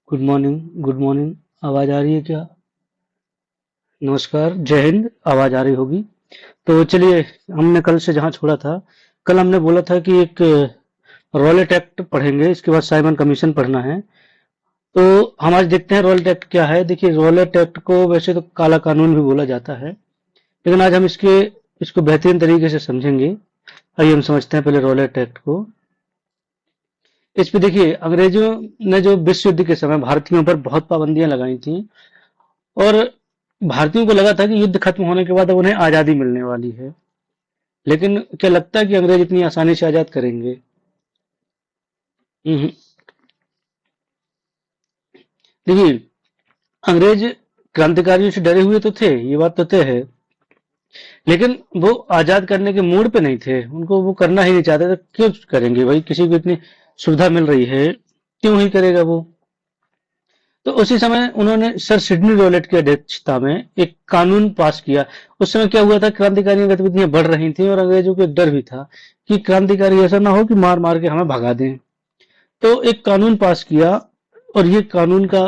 Good morning. Good morning. आवाज आ रही है क्या? नमस्कार, जय हिंद। आवाज आ रही होगी तो चलिए। हमने कल से जहां छोड़ा था, कल हमने बोला था कि एक रॉलेट एक्ट पढ़ेंगे, इसके बाद साइमन कमीशन पढ़ना है। तो हम आज देखते हैं रॉलेट एक्ट क्या है। देखिए, रॉलेट एक्ट को वैसे तो काला कानून भी बोला जाता है, लेकिन आज हम इसको बेहतरीन तरीके से समझेंगे। आइए हम समझते हैं पहले रॉलेट एक्ट को। इस पे देखिए, अंग्रेजों ने जो विश्व युद्ध के समय भारतीयों पर बहुत पाबंदियां लगाई थी, और भारतीयों को लगा था कि युद्ध खत्म होने के बाद अब उन्हें आजादी मिलने वाली है। लेकिन क्या लगता है कि अंग्रेज इतनी आसानी से आजाद करेंगे? हम्म। देखिए, अंग्रेज क्रांतिकारियों से डरे हुए तो थे, ये बात तो तय है, लेकिन वो आजाद करने के मूड पे नहीं थे। उनको वो करना ही नहीं चाहते थे। क्यों करेंगे भाई? किसी को इतनी सुविधा मिल रही है, क्यों ही करेगा वो? तो उसी समय उन्होंने सर सिडनी रॉलेट की अध्यक्षता में एक कानून पास किया। उस समय क्या हुआ था, क्रांतिकारी गतिविधियां बढ़ रही थी और अंग्रेजों को एक डर भी था कि क्रांतिकारी ऐसा ना हो कि मार मार के हमें भगा दें। तो एक कानून पास किया, और ये कानून का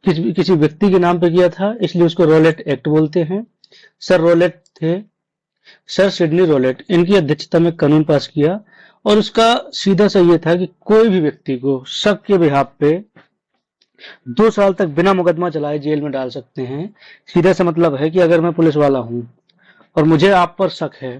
किसी व्यक्ति के नाम पे किया था, इसलिए उसको रॉलेट एक्ट बोलते हैं। सर रॉलेट थे, सर सिडनी रॉलेट, इनकी अध्यक्षता में कानून पास किया। और उसका सीधा सा ये था कि कोई भी व्यक्ति को शक के बिहाफ पे 2 साल तक बिना मुकदमा चलाए जेल में डाल सकते हैं। सीधा सा मतलब है कि अगर मैं पुलिस वाला हूं और मुझे आप पर शक है,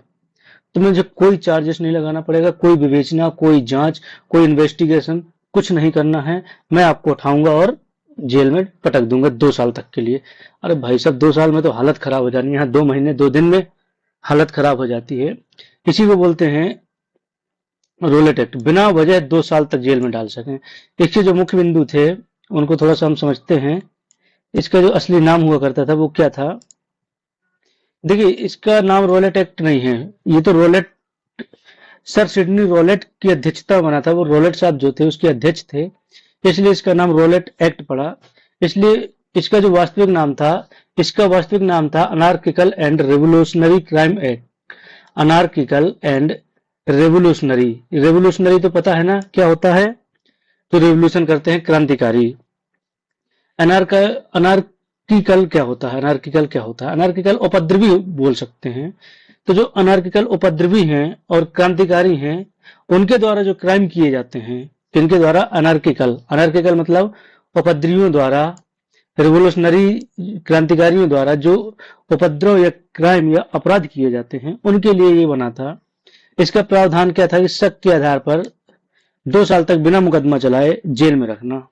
तो मुझे कोई चार्जेस नहीं लगाना पड़ेगा, कोई विवेचना, कोई जांच, कोई इन्वेस्टिगेशन कुछ नहीं करना है। मैं आपको उठाऊंगा और जेल में पटक दूंगा 2 साल तक के लिए। अरे भाई साहब, 2 साल में तो हालत खराब हो जानी है। यहाँ 2 महीने 2 दिन में हालत खराब हो जाती है। इसी को बोलते हैं रोलेट एक्ट। बिना वजह 2 साल तक जेल में डाल सकें। इसके जो मुख्य बिंदु थे, उनको थोड़ा सा हम समझते हैं। इसका जो असली नाम हुआ करता था वो क्या था? देखिए, इसका नाम रोलेट एक्ट नहीं है, ये तो रोलेट, सर सिडनी रॉलेट की अध्यक्षता में बना था। वो रॉलेट साहब जो थे उसके अध्यक्ष थे, इसलिए इसका नाम रॉलेट एक्ट पड़ा। इसलिए इसका जो वास्तविक नाम था, इसका वास्तविक नाम था anarchical and revolutionary crime act. Anarchical and revolutionary. Revolutionary तो पता है ना क्या होता है? तो रेवोल्यूशन करते हैं क्रांतिकारी। अनार्क अनार्किकल क्या होता है? अनार्किकल क्या होता है? अनार्किकल उपद्रवी बोल सकते हैं। तो जो अनार्किकल उपद्रवी हैं और क्रांतिकारी हैं, उनके द्वारा जो क्राइम किए जाते हैं, इनके द्वारा अनार्किकल, अनार्किकल मतलब उपद्रवियों द्वारा, रिवोल्यूशनरी क्रांतिकारियों द्वारा जो उपद्रव या क्राइम या अपराध किए जाते हैं, उनके लिए ये बना था। इसका प्रावधान क्या था कि शक के आधार पर 2 साल तक बिना मुकदमा चलाए जेल में रखना।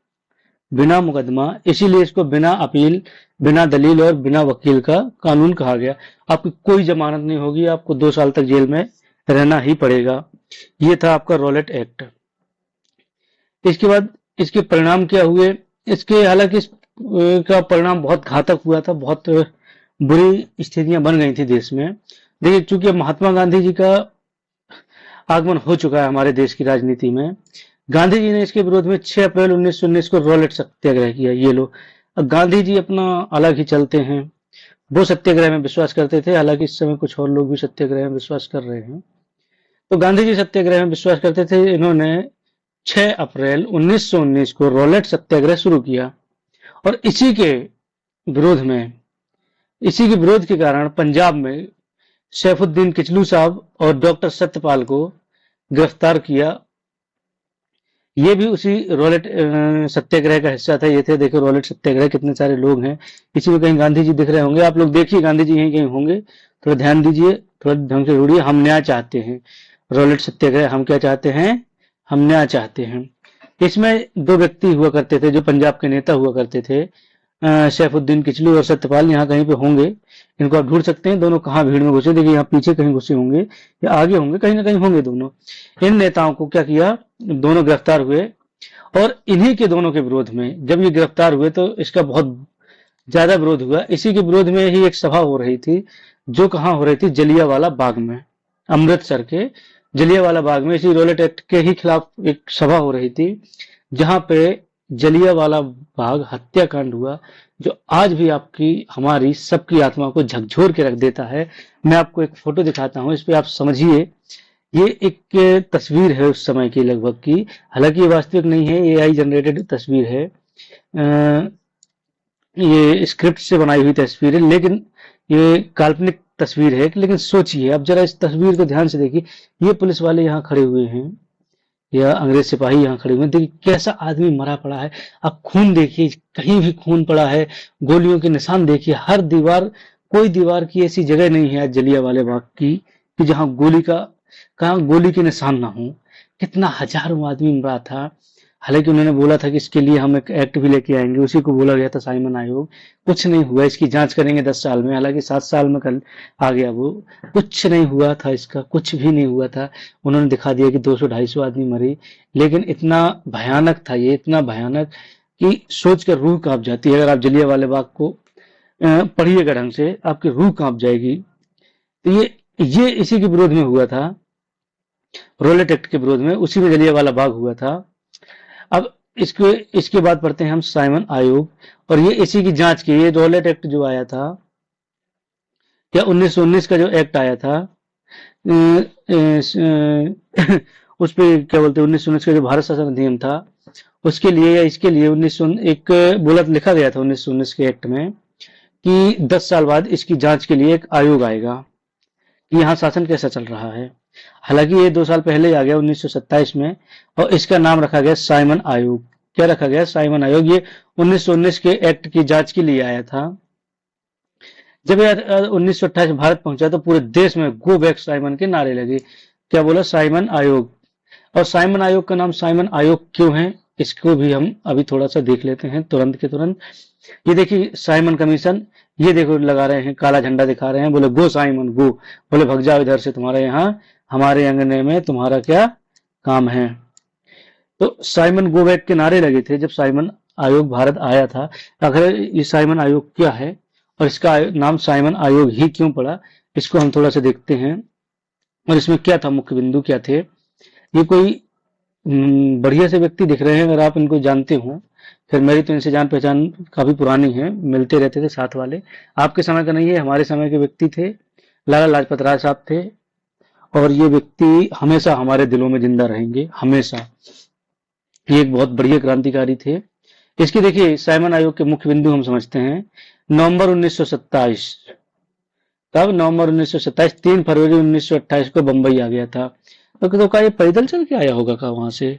बिना मुकदमा, इसीलिए इसको बिना अपील, बिना दलील और बिना वकील का कानून कहा गया। आपकी कोई जमानत नहीं होगी, आपको 2 साल तक जेल में रहना ही पड़ेगा। ये था आपका रॉलेट एक्ट। इसके बाद इसके परिणाम क्या हुए? इसके हालांकि इस का परिणाम बहुत घातक हुआ था, बहुत बुरी स्थितियां बन गई थी देश में। देखिए, चूंकि महात्मा गांधी जी का आगमन हो चुका है हमारे देश की राजनीति में, गांधी जी ने इसके विरोध में 6 अप्रैल 1919 को रॉलेट सत्याग्रह किया। ये लो, अब गांधी जी अपना अलग ही चलते हैं। वो सत्याग्रह में विश्वास करते थे, हालांकि इस समय कुछ और लोग भी सत्याग्रह में विश्वास कर रहे हैं। तो गांधी जी सत्याग्रह में विश्वास करते थे। इन्होंने 6 अप्रैल 1919 को रॉलेट सत्याग्रह शुरू किया, और विरोध में इसी के विरोध के कारण पंजाब में सैफुद्दीन किचलू साहब और डॉक्टर सत्यपाल को गिरफ्तार किया। ये भी उसी रॉलेट सत्याग्रह का हिस्सा था। ये थे, देखो रॉलेट सत्याग्रह, कितने सारे लोग हैं। इसी में कहीं गांधी जी दिख रहे होंगे, आप लोग देखिए, गांधी जी यहीं कहीं होंगे। थोड़ा ध्यान दीजिए, थोड़ा ढंग से जुड़िए। हम न्याय चाहते हैं। रॉलेट सत्याग्रह, हम क्या चाहते हैं? हम न्याय चाहते हैं। इसमें 2 व्यक्ति हुआ करते थे जो पंजाब के नेता हुआ करते थे, सैफुद्दीन किचलू और सत्यपाल। यहाँ कहीं पे होंगे, इनको आप ढूंढ सकते हैं। दोनों कहाँ भीड़ में घुसे? देखिए, यहाँ पीछे कहीं घुसे होंगे या आगे होंगे, कहीं ना कहीं होंगे दोनों। इन नेताओं को क्या किया? दोनों गिरफ्तार हुए, और इन्हीं के दोनों के विरोध में जब ये गिरफ्तार हुए तो इसका बहुत ज्यादा विरोध हुआ। इसी के विरोध में ही एक सभा हो रही थी, जो कहाँ हो रही थी? जलियांवाला बाग में, अमृतसर के जलियांवाला बाग में इसी रॉलेट एक्ट के ही खिलाफ एक सभा हो रही थी, जहां पे जलियांवाला बाग हत्याकांड हुआ, जो आज भी आपकी, हमारी सबकी आत्मा को झकझोर के रख देता है। मैं आपको एक फोटो दिखाता हूं, इस पे आप समझिए ये एक तस्वीर है उस समय की लगभग की, हालांकि ये वास्तविक नहीं है, एआई जनरेटेड तस्वीर है। ये स्क्रिप्ट से बनाई हुई तस्वीर है, लेकिन ये काल्पनिक तस्वीर है। लेकिन सोचिए, अब जरा इस तस्वीर को ध्यान से देखिए, ये पुलिस वाले यहाँ खड़े हुए हैं या अंग्रेज सिपाही यहाँ खड़े हुए हैं, देखिए कैसा आदमी मरा पड़ा है। अब खून देखिए, कहीं भी खून पड़ा है, गोलियों के निशान देखिए, हर दीवार, कोई दीवार की ऐसी जगह नहीं है आज जलियांवाले बाग की कि जहां गोली का, कहाँ गोली के निशान ना हो। कितना हजारों आदमी मरा था। हालांकि उन्होंने बोला था कि इसके लिए हम एक एक्ट भी लेके आएंगे, उसी को बोला गया था साइमन आयोग। कुछ नहीं हुआ, इसकी जांच करेंगे 10 साल में, हालांकि 7 साल में कल आ गया वो। कुछ नहीं हुआ था, इसका कुछ भी नहीं हुआ था। उन्होंने दिखा दिया कि 200-250 आदमी मरे, लेकिन इतना भयानक था ये, इतना भयानक कि सोच कर रूह कांप जाती है। अगर आप जलियांवाले बाग को पढ़िएगा ढंग से, आपकी रूह कांप जाएगी। तो ये इसी के विरोध में हुआ था, रोलेट एक्ट के विरोध में, उसी में जलियांवाला बाग हुआ था। अब इसके इसके बाद पढ़ते हैं हम साइमन आयोग, और ये इसी की जांच की। ये रोलेट एक्ट जो आया था, या 1919 का जो एक्ट आया था, उस पे क्या बोलते हैं, 1919 का जो भारत शासन अधिनियम था, उसके लिए या इसके लिए 1901 बोला, लिखा गया था 1919 के एक्ट में कि 10 साल बाद इसकी जांच के लिए एक आयोग आएगा कि यहाँ शासन कैसा चल रहा है। हालांकि ये 2 साल पहले आ गया 1927 में, और इसका नाम रखा गया साइमन आयोग। क्या रखा गया? साइमन आयोग। ये 1919 के एक्ट की जांच के लिए आया था। जब यह 1928 में भारत पहुंचा तो पूरे देश में गो बैक साइमन के नारे लगे। क्या बोला? साइमन आयोग। और साइमन आयोग का नाम साइमन आयोग क्यों है, इसको भी हम अभी थोड़ा सा देख लेते हैं तुरंत के तुरंत। ये देखिए साइमन कमीशन, ये देखो लगा रहे हैं, काला झंडा दिखा रहे हैं, बोले गो साइमन गो, बोले भग जाओ इधर से, तुम्हारे यहाँ हमारे अंगने में तुम्हारा क्या काम है। तो साइमन गो बैक के नारे लगे थे जब साइमन आयोग भारत आया था। आखिर ये साइमन आयोग क्या है और इसका नाम साइमन आयोग ही क्यों पड़ा, इसको हम थोड़ा सा देखते हैं। और इसमें क्या था, मुख्य बिंदु क्या थे। ये कोई बढ़िया से व्यक्ति दिख रहे हैं, अगर आप इनको जानते हो। फिर मेरी तो इनसे जान पहचान काफी पुरानी है, मिलते रहते थे साथ वाले। आपके समय का नहीं है, हमारे समय के व्यक्ति थे, लाला लाजपत राय साहब थे। और ये व्यक्ति हमेशा हमारे दिलों में जिंदा रहेंगे, हमेशा। ये एक बहुत बढ़िया क्रांतिकारी थे। इसकी देखिए साइमन आयोग के मुख्य बिंदु हम समझते हैं। नवंबर 1927, तब नवंबर 1927, 3 फरवरी 1928 को बंबई आ गया था। तो का ये पैदल चल के आया होगा का वहां से?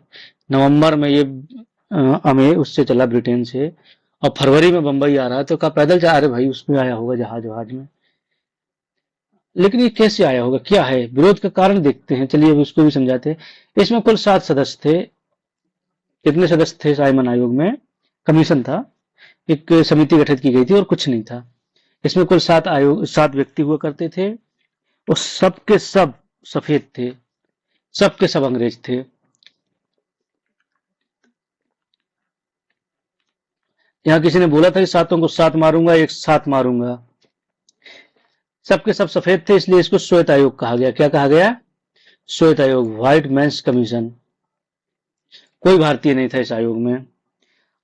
नवंबर में ये अमे उससे चला ब्रिटेन से, और फरवरी में बंबई आ रहा है, तो का पैदल जा रहे भाई, उसमें आया होगा जहाज वहाज में। लेकिन ये कैसे आया होगा, क्या है विरोध का कारण, देखते हैं। चलिए अभी उसको भी समझाते हैं। इसमें कुल 7 सदस्य थे। कितने सदस्य थे साइमन आयोग में? कमीशन था, एक समिति गठित की गई थी, और कुछ नहीं था। इसमें कुल 7 व्यक्ति हुआ करते थे, और सबके सब सफेद थे, सबके सब अंग्रेज थे। यहाँ किसी ने बोला था कि सातों को सात मारूंगा, एक साथ मारूंगा। सबके सब सफेद थे, इसलिए इसको श्वेत आयोग कहा गया। क्या कहा गया? श्वेत आयोग, व्हाइट मेंस कमीशन। कोई भारतीय नहीं था इस आयोग में।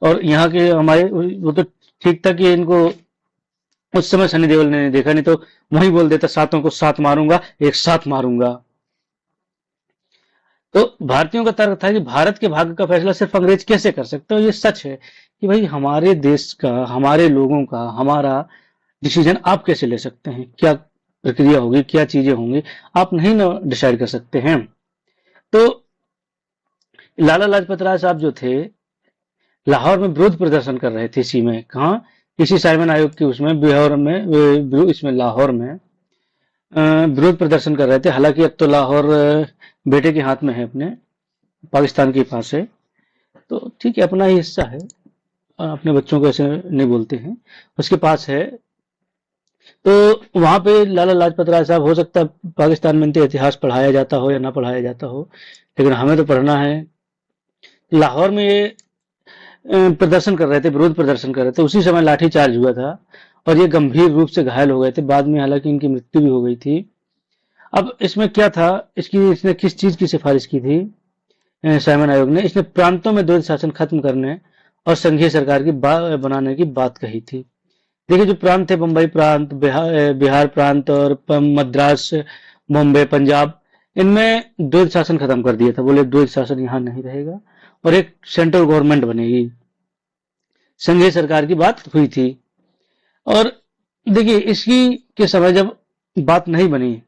और यहाँ के हमारे, वो तो ठीक था कि इनको उस समय सनी देओल ने नहीं देखा, नहीं तो वही बोल देता सातों को साथ मारूंगा, एक साथ मारूंगा। तो भारतीयों का तर्क था कि भारत के भाग्य का फैसला सिर्फ अंग्रेज कैसे कर सकते हो। ये सच है कि भाई हमारे देश का, हमारे लोगों का, हमारा डिसीजन आप कैसे ले सकते हैं, क्या प्रक्रिया होगी, क्या चीजें होंगी, आप नहीं ना डिसाइड कर सकते हैं। तो लाला लाजपत राय साहब जो थे, लाहौर में विरोध प्रदर्शन कर रहे थे इसी में, कहा, इसी साइमन आयोग के उसमें, बिहार में, इसमें लाहौर में विरोध प्रदर्शन कर रहे थे। हालांकि अब तो लाहौर बेटे के हाथ में है, अपने पाकिस्तान के पास है, तो ठीक है, अपना ही हिस्सा है, अपने बच्चों को ऐसे नहीं बोलते हैं, उसके पास है। तो वहां पे लाला लाजपत राय साहब, हो सकता है पाकिस्तान में इनके इतिहास पढ़ाया जाता हो या ना पढ़ाया जाता हो, लेकिन हमें तो पढ़ना है। लाहौर में ये प्रदर्शन कर रहे थे, विरोध प्रदर्शन कर रहे थे, उसी समय लाठीचार्ज हुआ था, और ये गंभीर रूप से घायल हो गए थे। बाद में हालांकि इनकी मृत्यु भी हो गई थी। अब इसमें क्या था, इसने किस चीज की सिफारिश की थी साइमन आयोग ने? इसने प्रांतों में द्वैध शासन खत्म करने और संघीय सरकार की बनाने की बात कही थी। देखिए जो प्रांत थे, बम्बई प्रांत, बिहार प्रांत, और मद्रास, बॉम्बे, पंजाब, इनमें द्वैध शासन खत्म कर दिया था, बोले द्वैध शासन यहाँ नहीं रहेगा और एक सेंट्रल गवर्नमेंट बनेगी, संघीय सरकार की बात हुई थी। और देखिए इसकी के समय जब बात नहीं बनी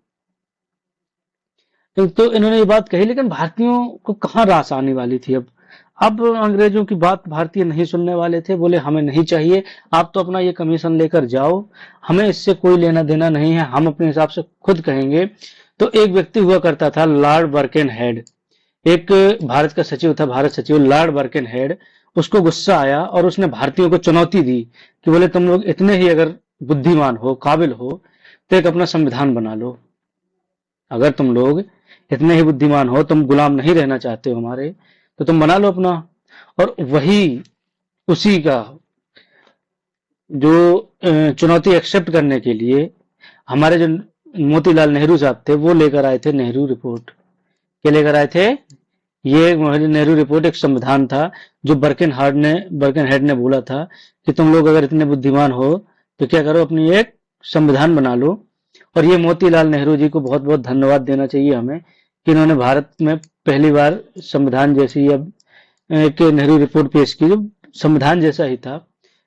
तो इन्होंने ये बात कही, लेकिन भारतीयों को कहाँ रास आने वाली थी। अब अंग्रेजों की बात भारतीय नहीं सुनने वाले थे, बोले हमें नहीं चाहिए, आप तो अपना ये कमीशन लेकर जाओ, हमें इससे कोई लेना देना नहीं है, हम अपने हिसाब से खुद कहेंगे। तो एक व्यक्ति हुआ करता था लॉर्ड बर्केनहेड, एक भारत का सचिव था, भारत सचिव लॉर्ड बर्केनहेड। उसको गुस्सा आया और उसने भारतीयों को चुनौती दी कि बोले तुम लोग इतने ही अगर बुद्धिमान हो, काबिल हो, तो एक अपना संविधान बना लो। अगर तुम लोग इतने ही बुद्धिमान हो, तुम गुलाम नहीं रहना चाहते हो हमारे, तो तुम बना लो अपना। और वही उसी का जो चुनौती एक्सेप्ट करने के लिए हमारे जो मोतीलाल नेहरू साहब थे, वो लेकर आए थे नेहरू रिपोर्ट। क्या लेकर आए थे? ये नेहरू रिपोर्ट एक संविधान था जो बर्केनहेड ने बोला था कि तुम लोग अगर इतने बुद्धिमान हो तो क्या करो, अपनी एक संविधान बना लो। और ये मोतीलाल नेहरू जी को बहुत बहुत धन्यवाद देना चाहिए हमें कि इन्होंने भारत में पहली बार संविधान जैसी अब एक नेहरू रिपोर्ट पेश की, जो संविधान जैसा ही था।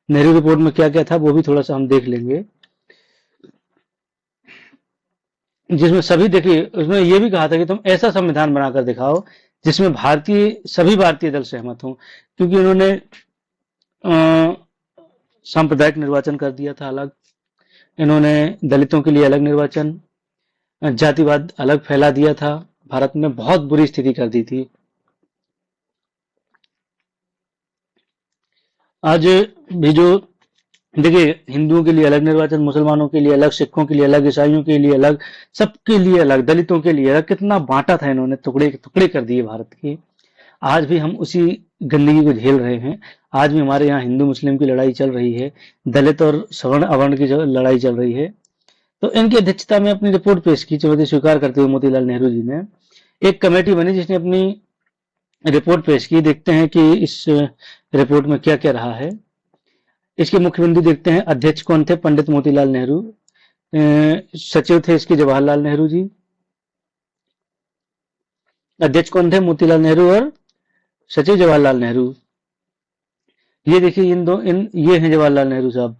नेहरू रिपोर्ट में क्या क्या था वो भी थोड़ा सा हम देख लेंगे, जिसमें सभी, देखिए उसमें यह भी कहा था कि तुम ऐसा संविधान बनाकर दिखाओ जिसमें सभी भारतीय दल सहमत हों, क्योंकि उन्होंने सांप्रदायिक निर्वाचन कर दिया था अलग, इन्होंने दलितों के लिए अलग निर्वाचन, जातिवाद अलग फैला दिया था, भारत में बहुत बुरी स्थिति कर दी थी। आज भी जो देखिए हिंदुओं के लिए अलग निर्वाचन, मुसलमानों के लिए अलग, सिखों के लिए अलग, ईसाइयों के लिए अलग, सबके लिए अलग, दलितों के लिए अलग, कितना बांटा था इन्होंने, टुकड़े टुकड़े कर दिए भारत के। आज भी हम उसी गंदगी को झेल रहे हैं। आज भी हमारे यहाँ हिंदू मुस्लिम की लड़ाई चल रही है, दलित और सवर्ण अवर्ण की लड़ाई चल रही है। तो इनकी अध्यक्षता में अपनी रिपोर्ट पेश की, चुनौती स्वीकार करते हुए मोतीलाल नेहरू जी ने एक कमेटी बनी जिसने अपनी रिपोर्ट पेश की। देखते हैं कि इस रिपोर्ट में क्या क्या रहा है। इसके मुख्य बिंदु देखते हैं। अध्यक्ष कौन थे? पंडित मोतीलाल नेहरू। सचिव थे इसके जवाहरलाल नेहरू जी। अध्यक्ष कौन थे? मोतीलाल नेहरू और सचिव जवाहरलाल नेहरू। ये देखिए ये हैं जवाहरलाल नेहरू साहब,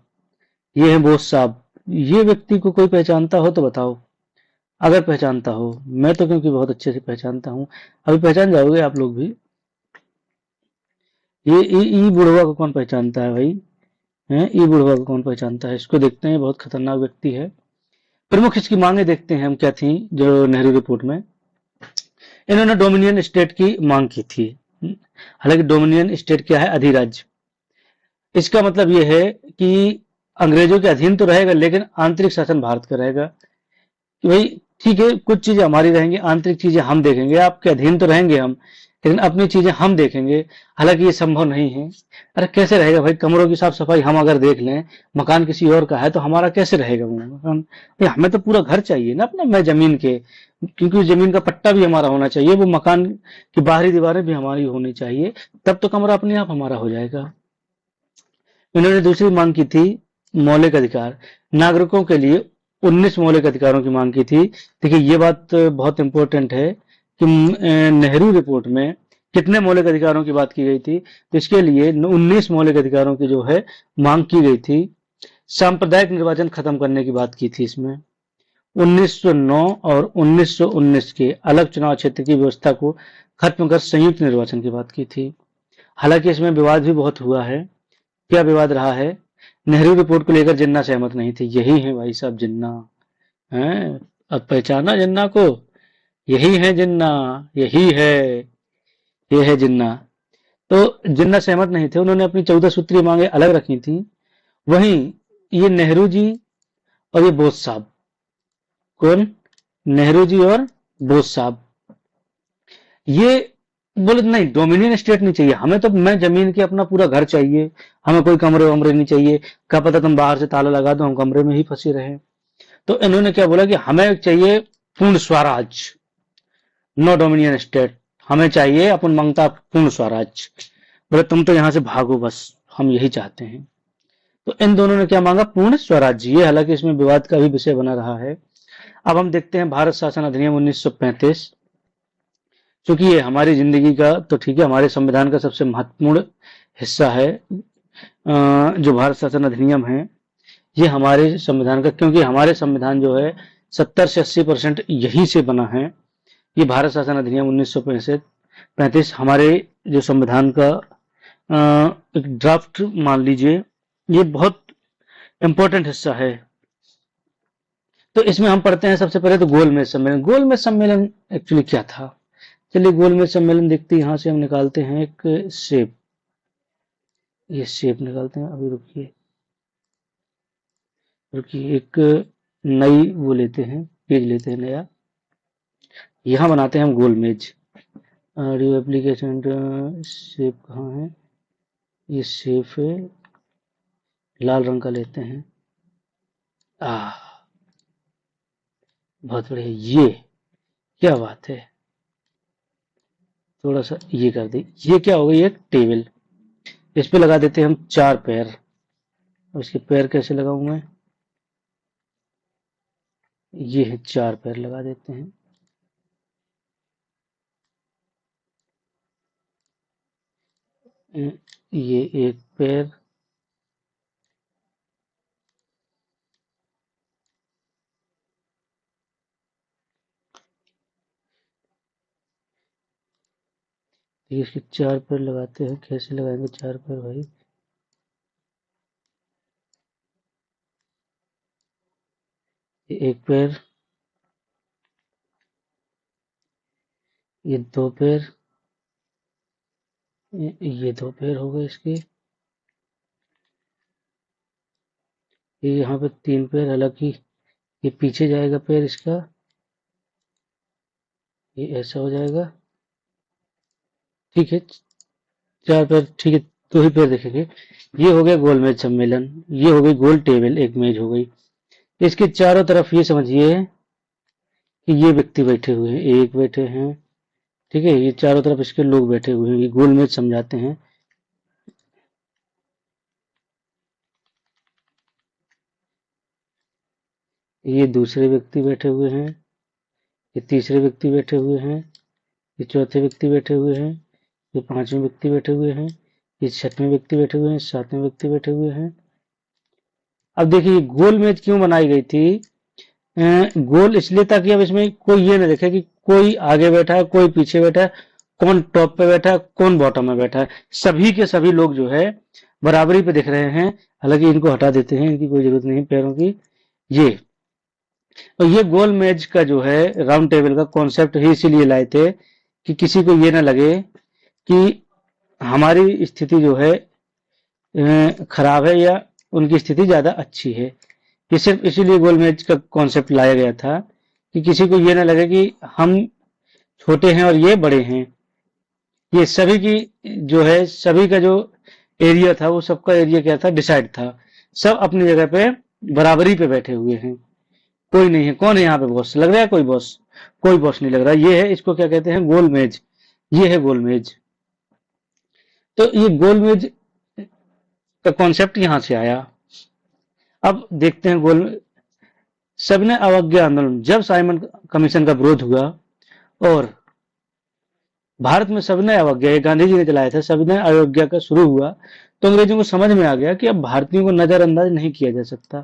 ये हैं बोस साहब। ये व्यक्ति को कोई पहचानता हो तो बताओ, अगर पहचानता हो। मैं तो क्योंकि बहुत अच्छे से पहचानता हूं, अभी पहचान जाओगे आप लोग भी। ये ई बुढ़वा को कौन पहचानता है भाई? ई बुढ़वा को कौन पहचानता है? इसको देखते हैं, बहुत खतरनाक व्यक्ति है। प्रमुख इसकी मांगे देखते हैं हम क्या थी जो नेहरू रिपोर्ट में। इन्होंने डोमिनियन स्टेट की मांग की थी। हालांकि डोमिनियन स्टेट क्या है? अधिराज्य। इसका मतलब यह है कि अंग्रेजों के अधीन तो रहेगा, लेकिन आंतरिक शासन भारत का रहेगा। कि भाई ठीक है, कुछ चीजें हमारी रहेंगी, आंतरिक चीजें हम देखेंगे, आपके अधीन तो रहेंगे हम, लेकिन अपनी चीजें हम देखेंगे। हालांकि ये संभव नहीं है। अरे कैसे रहेगा भाई? कमरों की साफ सफाई हम अगर देख लें, मकान किसी और का है तो हमारा कैसे रहेगा वो मकान? हमें तो पूरा घर चाहिए ना अपना, मैं जमीन के, क्योंकि जमीन का पट्टा भी हमारा होना चाहिए, वो मकान की बाहरी दीवारें भी हमारी होनी चाहिए, तब तो कमरा अपने आप हमारा हो जाएगा। इन्होंने दूसरी मांग की थी मौलिक अधिकार। नागरिकों के लिए 19 मौलिक अधिकारों की मांग की थी। देखिए ये बात बहुत इंपॉर्टेंट है कि नेहरू रिपोर्ट में कितने मौलिक अधिकारों की बात की गई थी, तो इसके लिए 19 मौलिक अधिकारों की जो है मांग की गई थी। सांप्रदायिक निर्वाचन खत्म करने की बात की थी इसमें। 1909 और 1919 के अलग चुनाव क्षेत्र की व्यवस्था को खत्म कर संयुक्त निर्वाचन की बात की थी। हालांकि इसमें विवाद भी बहुत हुआ है। क्या विवाद रहा है? नेहरू रिपोर्ट को लेकर जिन्ना सहमत नहीं थे। यही है भाई साहब जिन्ना, हैं? अब पहचाना जिन्ना को? यही है जिन्ना, यही है, ये है जिन्ना। तो जिन्ना सहमत नहीं थे, उन्होंने अपनी 14 सूत्रीय मांगे अलग रखी थी। वहीं ये नेहरू जी और ये बोस साहब, कौन? नेहरू जी और बोस साहब, ये बोले नहीं, डोमिनियन स्टेट नहीं चाहिए हमें, तो मैं जमीन के अपना पूरा घर चाहिए, हमें कोई कमरे वमरे नहीं चाहिए। क्या पता तुम बाहर से ताला लगा दो, हम कमरे में ही फंसे रहे। तो इन्होंने क्या बोला कि हमें चाहिए पूर्ण स्वराज, नो डोमिनियन स्टेट, हमें चाहिए, अपन मांगता पूर्ण स्वराज। बोले तुम तो यहां से भागो बस, हम यही चाहते हैं। तो इन दोनों ने क्या मांगा? पूर्ण स्वराज्य। ये हालांकि इसमें विवाद का भी विषय बना रहा है। अब हम देखते हैं भारत शासन अधिनियम 1935। चूंकि ये हमारी जिंदगी का तो ठीक है, हमारे संविधान का सबसे महत्वपूर्ण हिस्सा है। जो भारत शासन अधिनियम है ये हमारे संविधान का, क्योंकि हमारे संविधान जो है 70 से 80% यहीं से बना है। ये भारत शासन अधिनियम 1935 हमारे जो संविधान का एक ड्राफ्ट मान लीजिए, ये बहुत इंपॉर्टेंट हिस्सा है। तो इसमें हम पढ़ते हैं सबसे पहले तो गोलमेज सम्मेलन। गोलमेज सम्मेलन एक्चुअली क्या था, चलिए गोलमेज सम्मेलन देखते हैं। यहां से हम निकालते हैं एक शेप, ये शेप निकालते हैं। अभी रुकिए रुकिए, एक नई वो लेते हैं, पेज लेते हैं नया, यहां बनाते हैं हम गोलमेज। ऑडियो एप्लीकेशन शेप कहाँ है, ये शेप है, लाल रंग का लेते हैं। बहुत बढ़िया, ये क्या बात है, थोड़ा सा ये कर दे। ये क्या हो गई, एक टेबल, इस पे लगा देते हैं हम 4 पैर। उसके पैर कैसे लगाऊं मैं, ये है 4 पैर लगा देते हैं। ये एक पैर, इसके 4 पैर लगाते हैं। कैसे लगाएंगे 4 पैर भाई, ये एक पैर, ये 2 पैर, ये 2 पैर हो गए इसके, ये यहाँ पे 3 पैर। हालांकि ये पीछे जाएगा पैर इसका, ये ऐसा हो जाएगा, ठीक है 4 पैर, ठीक है 2 ही पैर देखेंगे। ये हो गया गोलमेज सम्मेलन, ये हो गई गोल टेबल, एक मेज हो गई। इसके चारों तरफ ये समझिए कि ये व्यक्ति बैठे हुए हैं, एक बैठे हैं, ठीक है, ये चारों तरफ इसके लोग बैठे हुए हैं, ये गोलमेज समझाते हैं। ये दूसरे व्यक्ति बैठे हुए हैं, ये तीसरे व्यक्ति बैठे हुए हैं, ये चौथे व्यक्ति बैठे हुए हैं, ये 5वें व्यक्ति बैठे हुए हैं, ये 6वें व्यक्ति बैठे हुए हैं, 7वें व्यक्ति बैठे हुए हैं। अब देखिए गोल मेज क्यों बनाई गई थी, गोल इसलिए ताकि अब इसमें कोई ये ना देखे कि कोई आगे बैठा है कोई पीछे बैठा है, कौन टॉप पे बैठा है कौन बॉटम में बैठा है, सभी के सभी लोग जो है बराबरी पे दिख रहे हैं। हालांकि इनको हटा देते हैं, इनकी कोई जरूरत नहीं पैरों की। ये और ये गोल मेज का जो है राउंड टेबल का कॉन्सेप्ट ही इसीलिए लाए थे कि किसी को ये ना लगे कि हमारी स्थिति जो है खराब है या उनकी स्थिति ज्यादा अच्छी है। ये सिर्फ इसीलिए गोल मेज का कॉन्सेप्ट लाया गया था कि किसी को ये ना लगे कि हम छोटे हैं और ये बड़े हैं। ये सभी की जो है, सभी का जो एरिया था वो सबका एरिया क्या था, डिसाइड था। सब अपनी जगह पे बराबरी पे बैठे हुए हैं, कोई नहीं है। कौन है यहाँ पे बॉस, लग रहा है कोई बॉस, कोई बॉस नहीं लग रहा। ये है, इसको क्या कहते हैं, गोल मेज। ये है गोल मेज। तो ये गोल मेज का कॉन्सेप्ट यहां से आया। अब देखते हैं गोल, सबने अवज्ञा आंदोलन, जब साइमन कमीशन का विरोध हुआ और भारत में सबने अवज्ञा, गांधी जी ने चलाया था, सबने अवज्ञा का शुरू हुआ, तो अंग्रेजों को समझ में आ गया कि अब भारतीयों को नजरअंदाज नहीं किया जा सकता।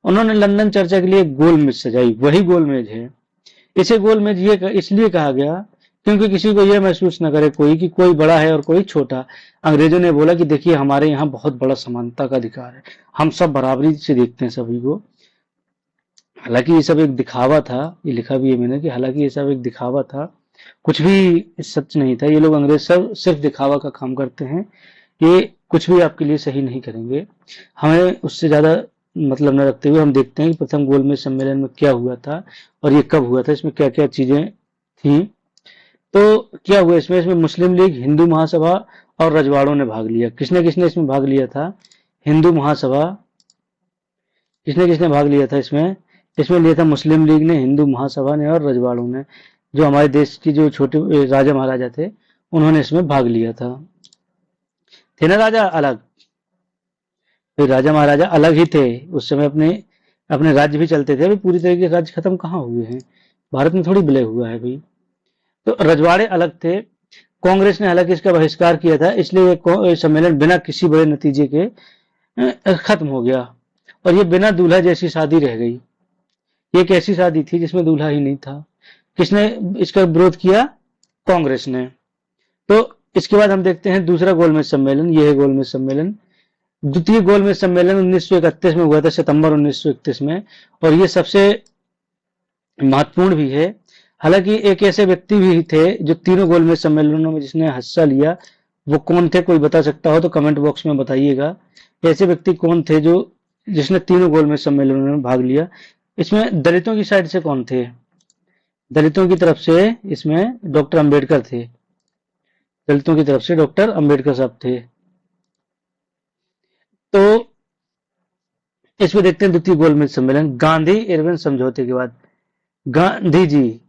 उन्होंने लंदन चर्चा के लिए गोल मेज सजाई, वही गोल मेज है। इसे गोल मेज ये इसलिए कहा गया क्योंकि किसी को यह महसूस न करे कोई कि कोई बड़ा है और कोई छोटा। अंग्रेजों ने बोला कि देखिए हमारे यहाँ बहुत बड़ा समानता का अधिकार है, हम सब बराबरी से देखते हैं सभी को। हालांकि ये सब एक दिखावा था, ये लिखा भी है मैंने कि हालांकि ये सब एक दिखावा था, कुछ भी सच नहीं था। ये लोग अंग्रेज सब सिर्फ दिखावा का काम करते हैं, ये कुछ भी आपके लिए सही नहीं करेंगे। हमें उससे ज्यादा मतलब न रखते हुए हम देखते हैं कि प्रथम गोलमेज सम्मेलन में क्या हुआ था और ये कब हुआ था, इसमें क्या क्या चीजें थी। तो क्या हुआ इसमें, मुस्लिम लीग, हिंदू महासभा और रजवाड़ों ने भाग लिया। किसने किसने इसमें भाग लिया था, हिंदू महासभा, किसने किसने भाग लिया था इसमें, इसमें लिया था मुस्लिम लीग ने, हिंदू महासभा ने और रजवाड़ों ने। जो हमारे देश की जो छोटे राजा महाराजा थे उन्होंने इसमें भाग लिया था। थे ना राजा अलग, फिर राजा महाराजा अलग ही थे उस समय, अपने अपने राज्य भी चलते थे। अभी पूरी तरीके से राज्य खत्म कहाँ हुए हैं, भारत में थोड़ी विलय हुआ है भाई। तो रजवाड़े अलग थे। कांग्रेस ने हालांकि इसका बहिष्कार किया था, इसलिए ये सम्मेलन बिना किसी बड़े नतीजे के खत्म हो गया, और ये बिना दूल्हा जैसी शादी रह गई। ये एक ऐसी शादी थी जिसमें दूल्हा ही नहीं था। किसने इसका विरोध किया? कांग्रेस ने। तो इसके बाद हम देखते हैं दूसरा गोलमेज सम्मेलन। यह है गोलमेज सम्मेलन। द्वितीय गोलमेज सम्मेलन 1931 में हुआ था, सितंबर 1931 में, और ये सबसे महत्वपूर्ण भी है। हालांकि एक ऐसे व्यक्ति भी थे जो तीनों गोलमेज सम्मेलनों में जिसने हिस्सा लिया, वो कौन थे? कोई बता सकता हो तो कमेंट बॉक्स में बताइएगा। ऐसे व्यक्ति कौन थे जो जिसने तीनों गोलमेज सम्मेलनों में भाग लिया? इसमें दलितों की साइड से कौन थे? दलितों की तरफ से इसमें डॉक्टर अंबेडकर थे। दलितों की तरफ से डॉक्टर अंबेडकर साहब थे। तो इसमें देखते हैं द्वितीय गोलमेज सम्मेलन। गांधी इरविन समझौते के बाद गांधी जी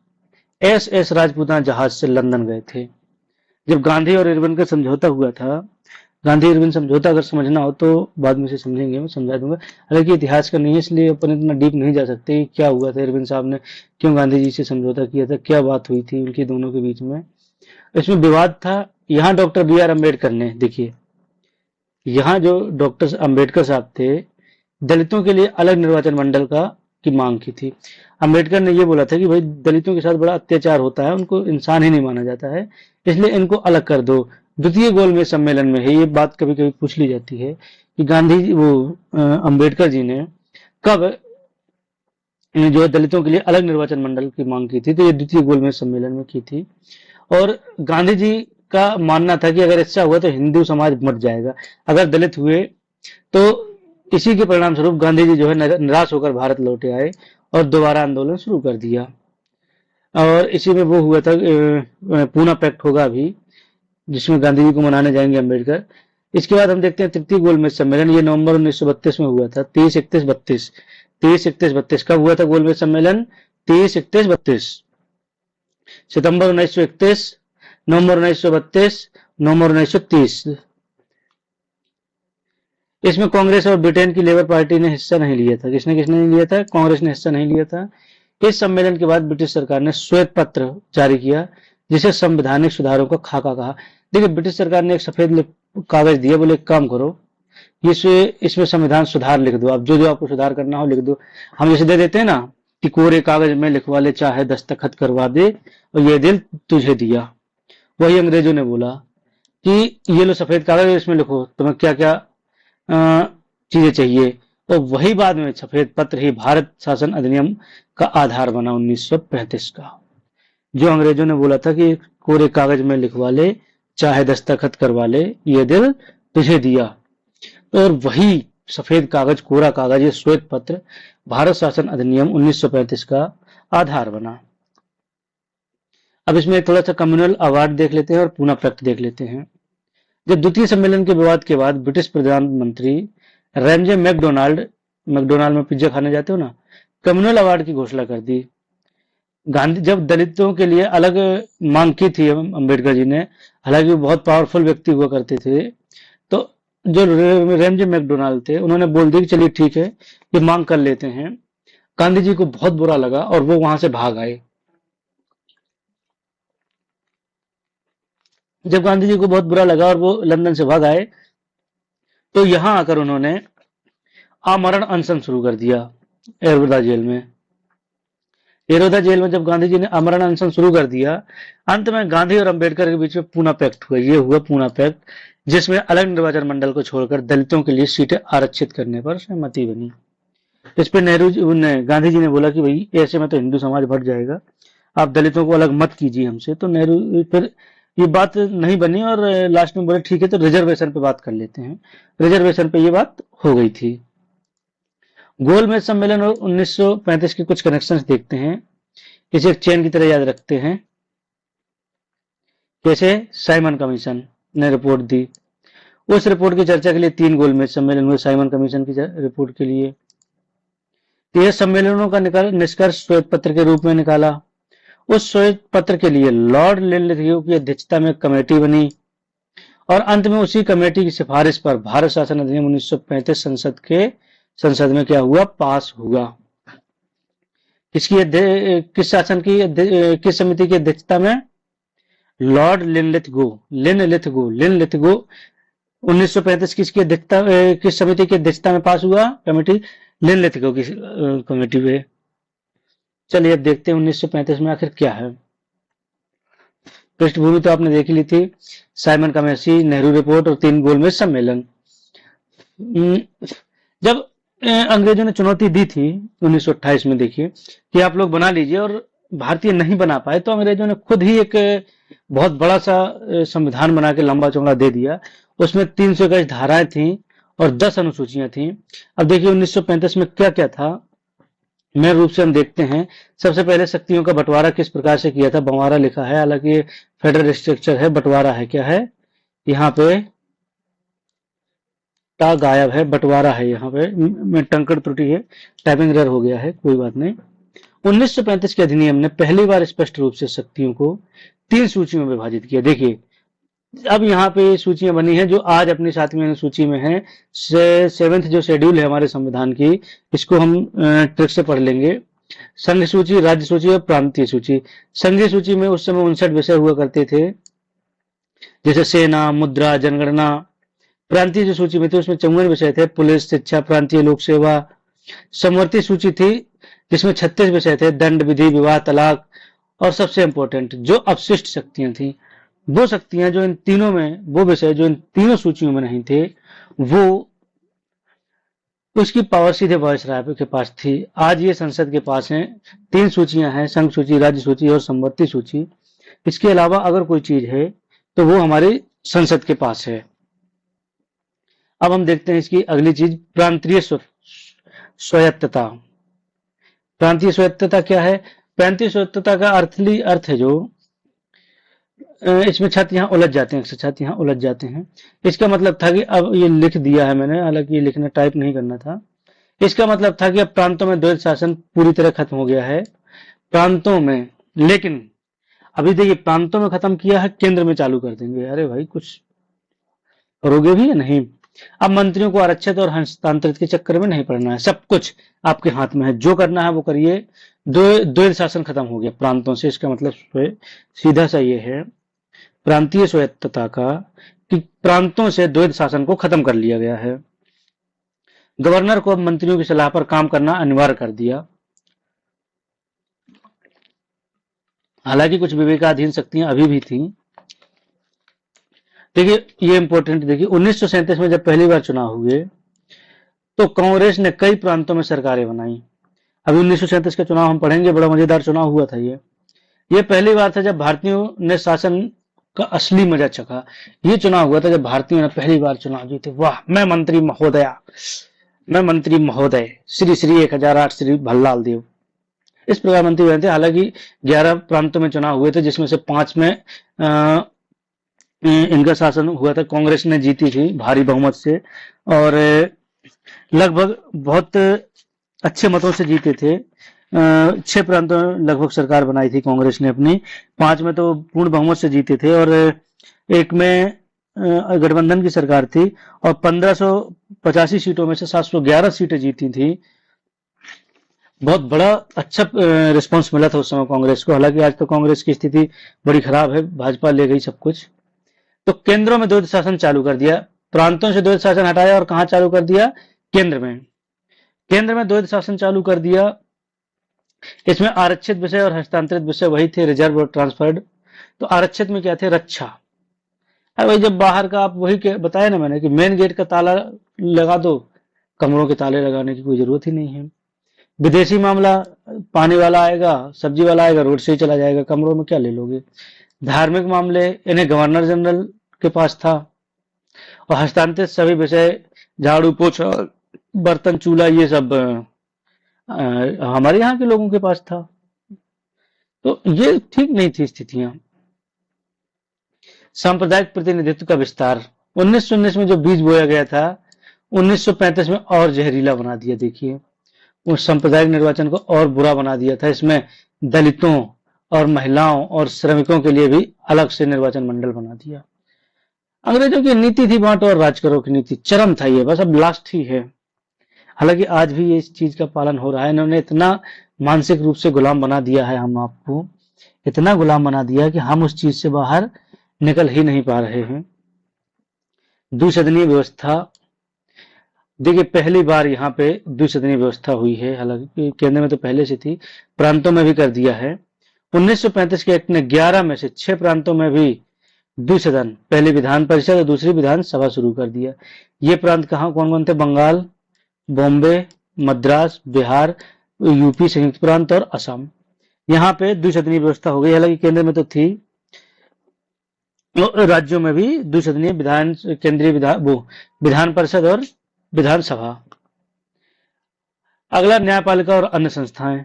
एस राजपूताना जहाज से लंदन गए थे। जब गांधी और इरविन का समझौता हुआ था, गांधी इरविन समझौता अगर समझना हो तो बाद में से समझेंगे, मैं समझा दूंगा। हालांकि इतिहास का नहीं है, इसलिए अपन इतना डीप नहीं जा सकते क्या हुआ था, इरविन साहब ने क्यों गांधी जी से समझौता किया था, क्या बात हुई थी उनकी दोनों के बीच में। इसमें विवाद था। यहाँ डॉक्टर बी आर अम्बेडकर ने, देखिए यहाँ जो डॉक्टर अम्बेडकर साहब थे, दलितों के लिए अलग निर्वाचन मंडल की मांग की थी। अम्बेडकर ने यह बोला था कि भाई दलितों के साथ बड़ा अत्याचार होता है, उनको इंसान ही नहीं माना जाता है, इसलिए इनको अलग कर दो। द्वितीय गोलमेज सम्मेलन में है, ये बात कभी कभी पूछ ली जाती है कि गांधी अम्बेडकर जी ने कब जो है दलितों के लिए अलग निर्वाचन मंडल की मांग की थी, तो ये द्वितीय गोलमेज सम्मेलन में की थी। और गांधी जी का मानना था कि अगर ऐसा हुआ तो हिंदू समाज मर जाएगा, अगर दलित हुए तो। इसी के परिणाम स्वरूप गांधी जी जो है निराश होकर भारत लौटे आए और दोबारा आंदोलन शुरू कर दिया। और इसी में वो हुआ था पूना पैक्ट होगा अभी, जिसमें गांधी जी को मनाने जाएंगे अम्बेडकर। इसके बाद हम देखते हैं तृतीय गोलमेज सम्मेलन। ये नवंबर 1932 में हुआ था। 30, 31, 32। 30, 31, 32 कब हुआ था गोलमेज सम्मेलन? 30, 31, 32 सितंबर 1931, नवंबर 1932, नवंबर 1930। इसमें कांग्रेस और ब्रिटेन की लेबर पार्टी ने हिस्सा नहीं लिया था। किसने किसने नहीं लिया था? कांग्रेस ने हिस्सा नहीं लिया था। इस सम्मेलन के बाद ब्रिटिश सरकार ने श्वेत पत्र जारी किया, जिसे संवैधानिक सुधारों का खाका कहा। देखिए ब्रिटिश सरकार ने एक सफेद कागज दिया, बोले एक काम करो, इसमें संविधान सुधार लिख दो, आप जो जो आपको सुधार करना हो लिख दो। हम जैसे दे देते हैं ना कि कोरे कागज में लिखवा ले, चाहे दस्तखत करवा दे, और ये दिल तुझे दिया। वही अंग्रेजों ने बोला कि ये लो सफेद कागज, इसमें लिखो तुम्हें क्या क्या चीजें चाहिए। और वही बाद में सफेद पत्र ही भारत शासन अधिनियम का आधार बना 1935 का। जो अंग्रेजों ने बोला था कि कोरे कागज में लिखवा ले, चाहे दस्तखत करवा ले, ये दिल तुझे दिया, और वही सफेद कागज, कोरा कागज, ये श्वेत पत्र भारत शासन अधिनियम 1935 का आधार बना। अब इसमें थोड़ा सा कम्युनल अवार्ड देख लेते हैं और पूना पैक्ट देख लेते हैं। जब द्वितीय सम्मेलन के विवाद के बाद ब्रिटिश प्रधानमंत्री रैमजे मैकडोनाल्ड में पिज्जा खाने जाते हो ना, कम्युनल अवार्ड की घोषणा कर दी। गांधी जब दलितों के लिए अलग मांग की थी अंबेडकर जी ने, हालांकि वो बहुत पावरफुल व्यक्ति हुआ करते थे, तो जो रैमजे मैकडोनाल्ड थे उन्होंने बोल दिया कि चलिए ठीक है, ये मांग कर लेते हैं। गांधी जी को बहुत बुरा लगा और वो वहां से भाग आए। जब गांधी जी को बहुत बुरा लगा और वो लंदन से भाग आए, तो यहां आकर उन्होंने आमरण अनशन शुरू कर दिया एरोदा जेल में। एरोदा जेल में जब गांधी जी ने आमरण अनशन शुरू कर दिया, अंत में गांधी और अंबेडकर के बीच में पूना पैक्ट हुआ। ये हुआ पूना पैक्ट, जिसमें अलग निर्वाचन मंडल को छोड़कर दलितों के लिए सीटें आरक्षित करने पर सहमति बनी। इस पर गांधी जी ने बोला कि भाई ऐसे में तो हिंदू समाज बढ़ जाएगा, आप दलितों को अलग मत कीजिए हमसे। तो नेहरू फिर ये बात नहीं बनी और लास्ट में बोले ठीक है तो रिजर्वेशन पे बात कर लेते हैं। रिजर्वेशन पे ये बात हो गई थी। गोलमेज सम्मेलन और 1935 के कुछ कनेक्शंस देखते हैं। इसे एक चेन की तरह याद रखते हैं। जैसे साइमन कमीशन ने रिपोर्ट दी, उस रिपोर्ट की चर्चा के लिए 3 गोलमेज सम्मेलन हुए साइमन कमीशन की रिपोर्ट के लिए। 13 सम्मेलनों का निष्कर्ष श्वेत पत्र के रूप में निकाला। उस श्वेत पत्र के लिए लॉर्ड लिनलिथगो की अध्यक्षता में कमेटी बनी और अंत में उसी कमेटी की सिफारिश पर भारत शासन अधिनियम 1935 संसद के संसद में क्या हुआ, पास हुआ। किस शासन की किस समिति की अध्यक्षता में, लॉर्ड लिनलिथगो 1935 किसकी अध्यक्षता, किस समिति की अध्यक्षता में पास हुआ, कमेटी लिनलिथगो की कमेटी पे। चलिए अब देखते हैं 1935 में आखिर क्या है। पृष्ठभूमि तो आपने देख ली थी, साइमन कमेटी, नेहरू रिपोर्ट और 3 गोलमेज सम्मेलन। जब अंग्रेजों ने चुनौती दी थी 1928 में, देखिए कि आप लोग बना लीजिए, और भारतीय नहीं बना पाए, तो अंग्रेजों ने खुद ही एक बहुत बड़ा सा संविधान बना के लंबा चौड़ा दे दिया। उसमें 321 धाराएं थी और 10 अनुसूचियां थी। अब देखिए 1935 में क्या क्या था, मेन रूप से हम देखते हैं। सबसे पहले शक्तियों का बंटवारा किस प्रकार से किया था, बंटवारा लिखा है, हालांकि फेडरल स्ट्रक्चर है, बंटवारा है, क्या है यहाँ पे, टा गायब है, बंटवारा है यहाँ पे, टंकड़ त्रुटि है, टाइपिंग एरर हो गया है, कोई बात नहीं। 1935 के अधिनियम ने पहली बार स्पष्ट रूप से शक्तियों को 3 सूचियों में विभाजित किया। देखिए अब यहाँ पे सूचियां बनी हैं जो आज अपनी 7वीं अनुसूची में है। 7th जो शेड्यूल है हमारे संविधान की, इसको हम ट्रिक से पढ़ लेंगे। संघ सूची, राज्य सूची और प्रांतीय सूची। संघीय सूची में उस समय 59 विषय हुआ करते थे, जैसे सेना, मुद्रा, जनगणना। प्रांतीय जो सूची में थे उसमें 54 विषय थे, पुलिस, शिक्षा, प्रांतीय लोक सेवा। समवर्ती सूची थी जिसमें 36 विषय थे, दंड, विधि, विवाह, तलाक। और सबसे इंपॉर्टेंट जो अपशिष्ट शक्तियां थी, वो शक्तियां जो इन तीनों में, वो विषय जो इन तीनों सूचियों में नहीं थे, वो उसकी पावर सीधे वायसराय के पास थी। आज ये संसद के पास है। 3 सूचियां हैं, संघ सूची, राज्य सूची और समवर्ती सूची। इसके अलावा अगर कोई चीज है तो वो हमारी संसद के पास है। अब हम देखते हैं इसकी अगली चीज, प्रांतीय स्वायत्तता। प्रांतीय स्वायत्तता क्या है? प्रांतीय स्वायत्तता का अर्थ है जो, इसमें छात्र यहाँ उलझ जाते हैं, अक्सर छात्र यहाँ उलझ जाते हैं। इसका मतलब था कि, अब ये लिख दिया है मैंने, हालांकि ये लिखना टाइप नहीं करना था। इसका मतलब था कि अब प्रांतों में द्वैध शासन पूरी तरह खत्म हो गया है, प्रांतों में। लेकिन अभी देखिए प्रांतों में खत्म किया है, केंद्र में चालू कर देंगे। अरे भाई कुछ करोगे भी या नहीं? अब मंत्रियों को आरक्षित और हस्तांतरित के चक्कर में नहीं पड़ना है, सब कुछ आपके हाथ में है, जो करना है वो करिए। द्वैध शासन खत्म हो गया प्रांतों से। इसका मतलब सीधा सा ये है प्रांतीय स्वायत्तता का, कि प्रांतों से द्वैध शासन को खत्म कर लिया गया है। गवर्नर को अब मंत्रियों की सलाह पर काम करना अनिवार्य कर दिया। हालांकि कुछ विवेकाधीन शक्तियां अभी भी थी। देखिए ये इंपॉर्टेंट, देखिए 1937 में जब पहली बार चुनाव हुए तो कांग्रेस ने कई प्रांतों में सरकारें बनाई। अभी 1937 का चुनाव हम पढ़ेंगे, बड़ा मजेदार चुनाव हुआ था ये पहली बार था जब भारतीयों ने शासन का असली मजा चखा। ये चुनाव हुआ था जब भारतीयों ने पहली बार चुनाव जीते। वाह, मैं मंत्री महोदय, श्री श्री 1008 श्री भल्लाल देव, इस प्रकार मंत्री बने थे। हालांकि 11 प्रांतों में चुनाव हुए थे, जिसमें से 5 में इनका शासन हुआ था, कांग्रेस ने जीती थी भारी बहुमत से, और लगभग बहुत अच्छे मतों से जीते थे। 6 प्रांतों में लगभग सरकार बनाई थी कांग्रेस ने अपनी, 5 में तो पूर्ण बहुमत से जीते थे, और एक में गठबंधन की सरकार थी, और 1585 सीटों में से 711 सीटें जीती थी। बहुत बड़ा अच्छा रिस्पांस मिला था उस समय कांग्रेस को। हालांकि आज तो कांग्रेस की स्थिति बड़ी खराब है, भाजपा ले गई सब कुछ। तो केंद्रों में द्वैध शासन चालू कर दिया, प्रांतों से द्वैध शासन हटाया और कहां चालू कर दिया? केंद्र में। केंद्र में द्वैध शासन चालू कर दिया। इसमें आरक्षित विषय और हस्तांतरित विषय वही थे, रिजर्व और ट्रांसफर्ड। तो आरक्षित में क्या थे? रक्षा। अरे भाई जब बाहर का, आप वही बताया ना मैंने कि मेन गेट का ताला लगा दो, कमरों के ताले लगाने की कोई जरूरत ही नहीं है। विदेशी मामला, पानी वाला आएगा, सब्जी वाला आएगा, रोड से ही चला जाएगा, कमरों में क्या ले लोगे। धार्मिक मामले, इन्हें गवर्नर जनरल के पास था। और हस्तांतरित सभी विषय, झाड़ू पोछा, बर्तन चूल्हा, ये सब हमारे यहाँ के लोगों के पास था। तो ये ठीक नहीं थी स्थितियां। सांप्रदायिक प्रतिनिधित्व का विस्तार, 1919 में जो बीज बोया गया था, 1935 में और जहरीला बना दिया। देखिए उस सांप्रदायिक निर्वाचन को और बुरा बना दिया था। इसमें दलितों और महिलाओं और श्रमिकों के लिए भी अलग से निर्वाचन मंडल बना दिया। अंग्रेजों की नीति थी बांटो और राज करो की नीति, चरम था ये, बस अब लास्ट ही है। हालांकि आज भी ये इस चीज का पालन हो रहा है। इन्होंने इतना मानसिक रूप से गुलाम बना दिया है हम आपको, इतना गुलाम बना दिया कि हम उस चीज से बाहर निकल ही नहीं पा रहे हैं। द्विसदनीय व्यवस्था, देखिए पहली बार यहाँ पे द्विसदनीय व्यवस्था हुई है, हालांकि केंद्र में तो पहले से थी, प्रांतों में भी कर दिया है। 1935 के एक्ट ने 11 में से 6 प्रांतों में भी द्विसदन, पहली विधान परिषद और दूसरी विधानसभा शुरू कर दिया। ये प्रांत कहाँ कौन कौन थे? बंगाल, बॉम्बे, मद्रास, बिहार, यूपी संयुक्त प्रांत और असम। यहाँ पे द्विसदनीय व्यवस्था हो गई। हालांकि केंद्र में तो थी, राज्यों में भी द्विसदनीय विधान, केंद्रीय विधान परिषद और विधानसभा। अगला न्यायपालिका और अन्य संस्थाएं।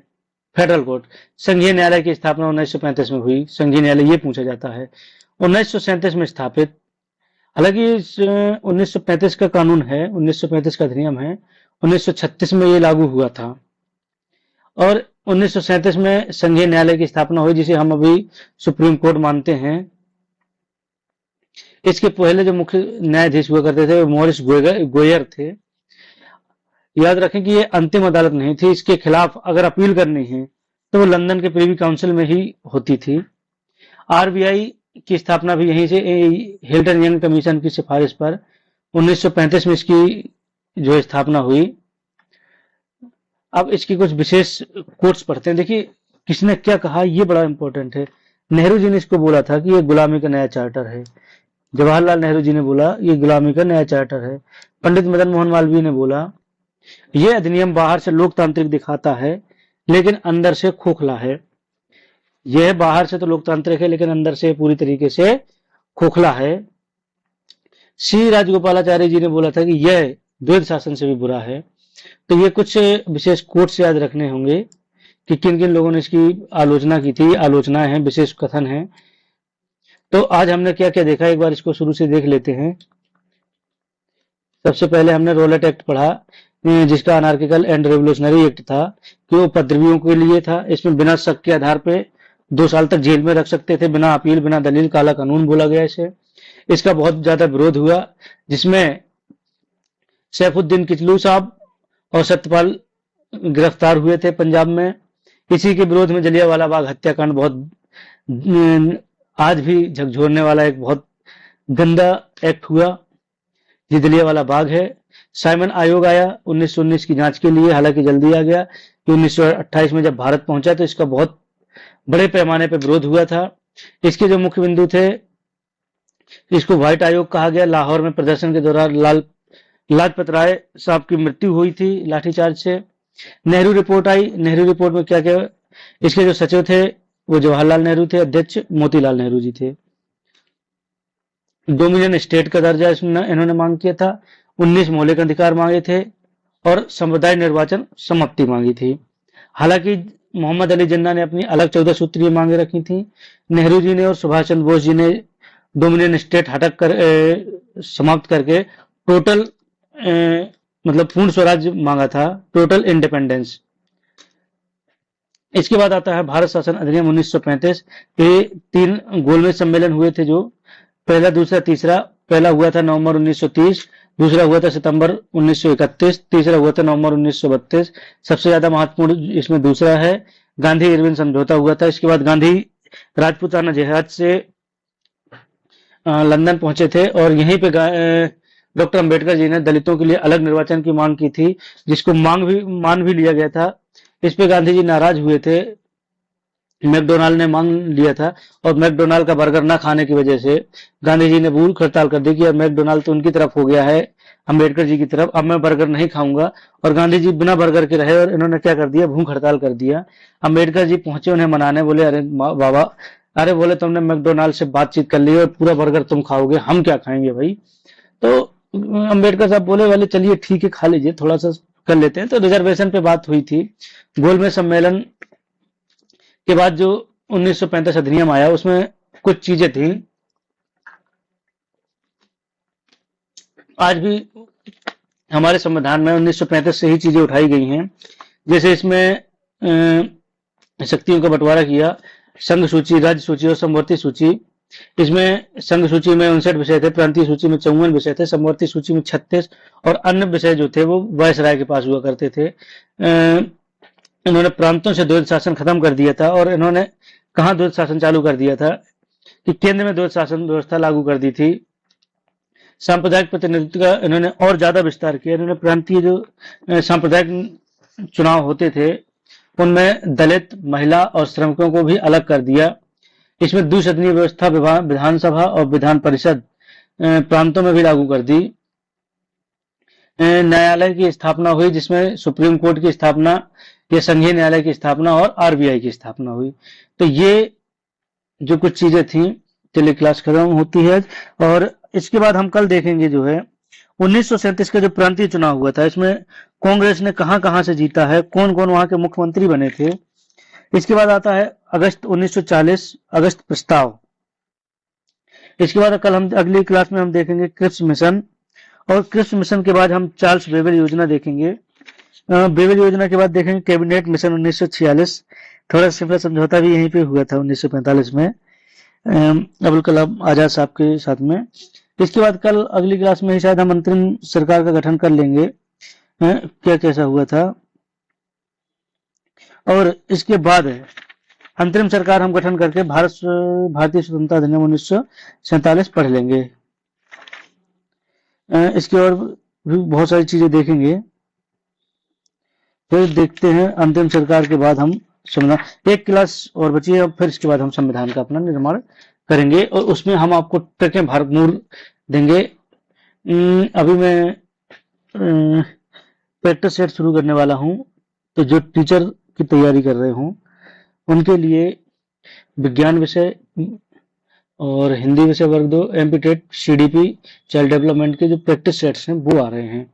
फेडरल कोर्ट, संघीय न्यायालय की स्थापना 1935 में हुई। संघीय न्यायालय ये पूछा जाता है। 1937 में स्थापित। हालांकि 1935 का कानून है, 1935 का अधिनियम है, 1936 में ये लागू हुआ था और 1937 में संघीय न्यायालय की स्थापना हुई, जिसे हम अभी सुप्रीम कोर्ट मानते हैं। इसके पहले जो मुख्य न्यायाधीश हुआ करते थे वो मॉरिस गोयर थे। याद रखें कि ये अंतिम अदालत नहीं थी, इसके खिलाफ अगर अपील करनी है तो वो लंदन के प्रीवी काउंसिल में ही होती थी। आरबीआई की स्थापना भी यहीं से हिल्टन यंग कमीशन की सिफारिश पर 1935 में इसकी जो स्थापना हुई। अब इसकी कुछ विशेष कोट्स पढ़ते हैं। देखिए किसने क्या कहा, ये बड़ा इंपॉर्टेंट है। नेहरू जी ने इसको बोला था कि ये गुलामी का नया चार्टर है। जवाहरलाल नेहरू जी ने बोला ये गुलामी का नया चार्टर है। पंडित मदन मोहन मालवीय ने बोला यह अधिनियम बाहर से लोकतांत्रिक दिखाता है लेकिन अंदर से खोखला है। यह बाहर से तो लोकतांत्रिक है लेकिन अंदर से पूरी तरीके से खोखला है। सी राजगोपालाचारी जी ने बोला था कि यह द्वैध शासन से भी बुरा है। तो ये कुछ विशेष कोट्स याद रखने होंगे कि किन किन लोगों ने इसकी आलोचना की थी। आलोचनाएं हैं, विशेष कथन हैं। तो आज हमने क्या क्या देखा, एक बार इसको शुरू से देख लेते हैं। सबसे पहले हमने रोलेट एक्ट पढ़ा, जिसका अनार्किकल एंड रेवोल्यूशनरी एक्ट था कि वो उपद्रवियों के लिए था। इसमें बिना शक के आधार पे 2 साल तक जेल में रख सकते थे, बिना अपील, बिना दलील। काला कानून बोला गया इसे। इसका बहुत ज्यादा विरोध हुआ, जिसमें सैफुद्दीन किचलू साहब और सत्यपाल गिरफ्तार हुए थे पंजाब में। इसी के विरोध में जलियांवाला बाग हत्याकांड बहुत आज भी झकझोरने वाला एक बहुत गंदा एक्ट हुआ, ये जलियांवाला बाग है। साइमन आयोग आया 1919 की जांच के लिए, हालांकि जल्दी आ गया कि 1928 में जब भारत पहुंचा तो इसका बहुत बड़े पैमाने पर विरोध हुआ था। इसके जो मुख्य बिंदु थे, इसको व्हाइट आयोग कहा गया। लाहौर में प्रदर्शन के दौरान लाजपत राय साहब की मृत्यु हुई थी लाठीचार्ज से। नेहरू रिपोर्ट आई। नेहरू रिपोर्ट में क्या क्या, इसके जो सचिव थे वो जवाहरलाल नेहरू थे, अध्यक्ष मोतीलाल नेहरू जी थे। डोमिनियन स्टेट का दर्जा इसमें इन्होंने मांग किया था। 19 मौलिक अधिकार मांगे थे और संप्रदाय निर्वाचन समाप्ति मांगी थी। हालांकि मोहम्मद अली जिन्ना ने अपनी अलग 14 सूत्रीय मांगे रखी थी। नेहरू जी ने और सुभाष चंद्र बोस जी ने डोमिनियन स्टेट हटक कर समाप्त करके टोटल मतलब पूर्ण स्वराज्य मांगा था, टोटल इंडिपेंडेंस। इसके बाद आता है भारत शासन अधिनियम 1935 के 3 गोलमेज सम्मेलन हुए थे, जो पहला, दूसरा, तीसरा। पहला हुआ था नवंबर 1930, दूसरा हुआ था सितंबर 1931, तीसरा हुआ था नवंबर 1932। सबसे ज्यादा महत्वपूर्ण इसमें दूसरा है। गांधी इरविन समझौता हुआ था। इसके बाद गांधी राजपूताना जहाज से लंदन पहुंचे थे और यहीं पे डॉक्टर अंबेडकर जी ने दलितों के लिए अलग निर्वाचन की मांग की थी, जिसको मान भी लिया गया था। इस पे गांधी जी नाराज हुए थे। मैकडोनाल्ड ने मान लिया था और मैकडोनाल्ड का बर्गर ना खाने की वजह से गांधी जी ने भूख हड़ताल कर दी कि अब मैकडोनाल्ड तो उनकी तरफ हो गया है, अंबेडकर जी की तरफ, अब मैं बर्गर नहीं खाऊंगा। और गांधी जी बिना बर्गर के रहे और इन्होंने क्या कर दिया, भूख हड़ताल कर दिया। अंबेडकर जी पहुंचे उन्हें मनाने, बोले अरे बाबा, अरे बोले तुमने मैकडोनाल्ड से बातचीत कर ली और पूरा बर्गर तुम खाओगे, हम क्या खाएंगे भाई। तो अंबेडकर साहब बोले वाले चलिए ठीक है, खा लीजिए, थोड़ा सा कर लेते हैं। तो रिजर्वेशन पे बात हुई थी। गोलमेज सम्मेलन के बाद जो 1935 अधिनियम आया उसमें कुछ चीजें थी आज भी हमारे संविधान में 1935 से ही चीजें उठाई गई हैं। जैसे इसमें शक्तियों का बंटवारा किया, संघ सूची, राज्य सूची और समवर्ती सूची। इसमें संघ सूची में 59 विषय थे, प्रांतीय सूची में 54 विषय थे, समवर्ती सूची में 36 और अन्य विषय जो थे वो वायसराय के पास हुआ करते थे। इन्होंने प्रांतों से द्वैध शासन खत्म कर दिया था और इन्होंने कहाँ द्वैध शासन चालू कर दिया था कि केंद्र में द्वैध शासन व्यवस्था लागू कर दी थी। सांप्रदायिक प्रतिनिधित्व का इन्होंने और ज्यादा विस्तार किया। इन्होंने प्रांतीय जो सांप्रदायिक चुनाव होते थे उनमें दलित, महिला और श्रमिकों को भी अलग कर दिया। इसमें द्विसदनीय व्यवस्था विधानसभा और विधान परिषद प्रांतों में भी लागू कर दी। न्यायालय की स्थापना हुई जिसमें सुप्रीम कोर्ट की स्थापना, ये संघीय न्यायालय की स्थापना और आरबीआई की स्थापना हुई। तो ये जो कुछ चीजें थी, चलिए क्लास खत्म होती है। और इसके बाद हम कल देखेंगे जो है 1937 का जो प्रांतीय चुनाव हुआ था, इसमें कांग्रेस ने कहां कहां से जीता है, कौन कौन वहां के मुख्यमंत्री बने थे। इसके बाद आता है अगस्त 1940, अगस्त प्रस्ताव। इसके बाद कल हम अगली क्लास में हम देखेंगे क्रिप्स मिशन, और क्रिप्स मिशन के बाद हम चार्ल्स बेबल योजना देखेंगे। बेबल योजना के बाद देखेंगे कैबिनेट मिशन 1946। थोड़ा सिंपल समझौता भी यहीं पे हुआ था 1945 में अबुल कलाम आजाद साहब के साथ में। इसके बाद कल अगली क्लास में ही शायद हम अंतरिम सरकार का गठन कर लेंगे, क्या कैसा हुआ था। और इसके बाद अंतरिम सरकार हम गठन करके भारतीय स्वतंत्रता अधिनियम 1947 पढ़ लेंगे। इसके और भी बहुत सारी चीजें देखेंगे। फिर देखते हैं अंतिम सरकार के बाद हम संविधान, एक क्लास और बची है, फिर इसके बाद हम संविधान का अपना निर्माण करेंगे और उसमें हम आपको ट्रकें भारत मूल देंगे। अभी मैं प्रैक्टिस सेट शुरू करने वाला हूं, तो जो टीचर की तैयारी कर रहे हों उनके लिए विज्ञान विषय और हिंदी विषय वर्ग 2, एमपी-टेट, सीडीपी, चाइल्ड डेवलपमेंट के जो प्रैक्टिस सेट्स हैं वो आ रहे हैं।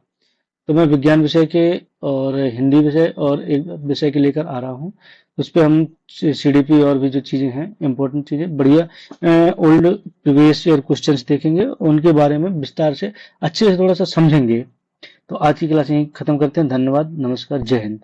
तो मैं विज्ञान विषय के और हिंदी विषय और एक विषय के लेकर आ रहा हूँ। उस पर हम सीडीपी और भी जो चीजें हैं, इंपॉर्टेंट चीजें, बढ़िया ओल्ड प्रीवियस ईयर क्वेश्चंस देखेंगे, उनके बारे में विस्तार से अच्छे से थोड़ा सा समझेंगे। तो आज की क्लास यहीं खत्म करते हैं। धन्यवाद, नमस्कार, जय हिंद।